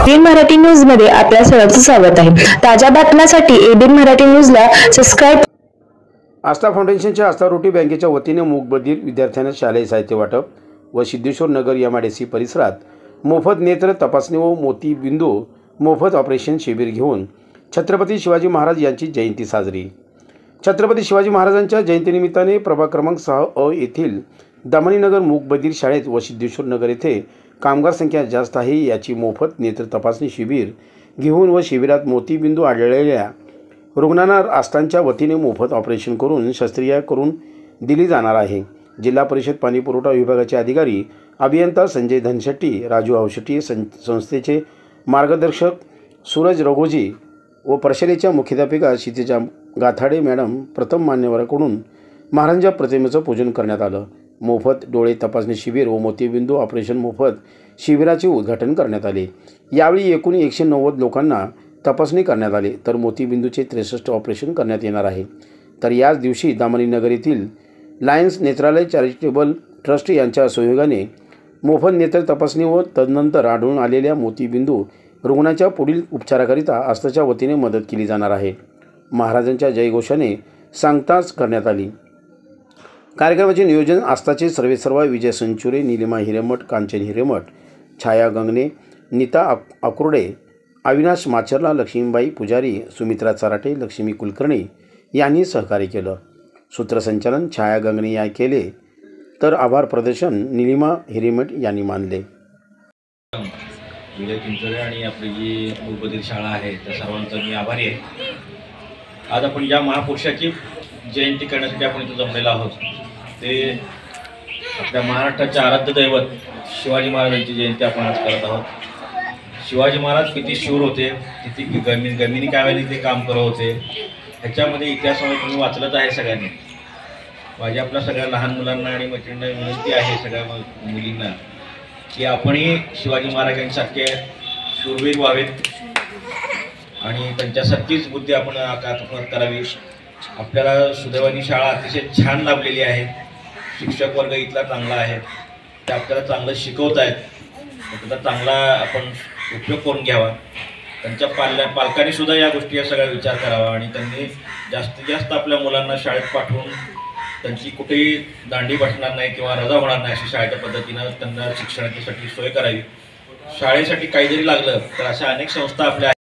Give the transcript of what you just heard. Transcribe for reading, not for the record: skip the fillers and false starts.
ABN Marathi news मध्ये आपल्या सर्वांचं स्वागत आहे। ताज्या बातम्यांसाठी एबीएन मराठी न्यूजला सबस्क्राइब। आस्था फाउंडेशनच्या आस्था रोटी बँकेच्या वतीने मूकबधीर विद्यार्थ्यांना शालेय साहित्य वाटप व सिद्धेश्वर नगर एमआयडीसी परिसरात मोफत नेत्र तपासणी व मोतीबिंदू मोफत ऑपरेशन शिबिर घेऊन छत्रपती शिवाजी महाराज यांची जयंती साजरी। छत्रपती शिवाजी महाराजांच्या जयंतीनिमित्ताने प्रभाग क्रमांक 6 येथील दमनीनगर मूकबधीर शाळेत व सिद्धेश्वर नगर येथे कामगार संख्या जास्त आहे याची मोफत नेत्र तपासणी शिबिर घेऊन व शिबिरात मोतीबिंदू आढळलेल्या रुग्णांना आस्थांच्या वतीने मोफत ऑपरेशन करून शस्त्रक्रिया करून दिली जाणार आहे। जिल्हा परिषद पाणी पुरवठा विभागाचे अधिकारी अभियंता संजय धनशेट्टी, राजू आवशेट्टी, संस्थेचे मार्गदर्शक सूरज रघोजी व परिषदेच्या मुख्याध्यापिका क्षितिजा गाथाडे मॅडम प्रथम मान्यवरांकडून महाराजांच्या प्रतिमेचं पूजन करण्यात आलं। मोफत डोळे तपासणी शिबिर व मोतीबिंदू ऑपरेशन मोफत शिबिराचे उद्घाटन करण्यात आले। यावेळी एकूण 190 लोकांना तपासणी करण्यात आली तर मोतीबिंदूचे 63 ऑपरेशन करण्यात येणार आहे। तर याच दिवशी दमनीनगर येथील लायन्स नेत्रालय चॅरिटेबल ट्रस्ट यांच्या सहयोगाने मोफत नेत्र तपासणी व तदनंतर आढळून आलेल्या मोतीबिंदू रुग्णाच्या पुढील उपचाराकरिता आस्थाच्या वतीने मदत केली जाणार आहे। महाराजांच्या जयघोषाने सांगताच करण्यात आली। कार्यक्रमाचे नियोजन आस्थाचे सर्वेसर्वा विजय संचुरे, नीलिमा हिरेमठ, कांचन हिरेमठ, छाया गंगणे, नीता अकुर्डे, अविनाश माचरला, लक्ष्मीबाई पुजारी, सुमित्रा चराटे, लक्ष्मी कुलकर्णी यांनी सहकार्य केलं। सूत्रसंचालन छाया गंगणे या केले तर आभार प्रदर्शन नीलिमा हिरेमठ यांनी मानले। विजय चिंचोरे आणि आपली जी मूकबधीर शाळा आहे त्या सर्वांचा मी आभारी आहे। आज आपण या महापुरुषाची जयंती करण्यासाठी आपण इथे जमलेलो आहोत। ते आपल्या महाराष्ट्राचे आराध्य दैवत शिवाजी महाराजांची जयंती आपण आज करत आहोत। शिवाजी महाराज किती शूर होते, किती गमिनी काव्याने ते काम करत होते, ह्याच्यामध्ये इतिहासामध्ये तुम्ही वाचलंच आहे सगळ्यांनी। माझी आपल्या सगळ्या लहान मुलांना आणि मैत्रिणींना विनंती आहे, सगळ्या मुलींना, की आपणही शिवाजी महाराजांसारखे शूरवीर व्हावेत आणि त्यांच्यासारखीच बुद्धी आपण आत्मसात करावी। आपल्याला सुदैवानी शाळा अतिशय छान लाभलेली आहे। शिक्षक वर्ग इथला चांगला आहे, ते आपल्याला चांगलं शिकवत आहेत, त्याचा चांगला आपण उपयोग करून घ्यावा। त्यांच्या पालकांनी सुद्धा या गोष्टी सगळा विचार करावा आणि त्यांनी जास्तीत जास्त आपल्या मुलांना शाळेत पाठवून त्यांची कुठेही दांडी बसणार नाही किंवा रजा होणार नाही अशी शाळेच्या पद्धतीनं त्यांना शिक्षणासाठी सोय करावी। शाळेसाठी काही जरी लागलं तर अशा अनेक संस्था आपल्या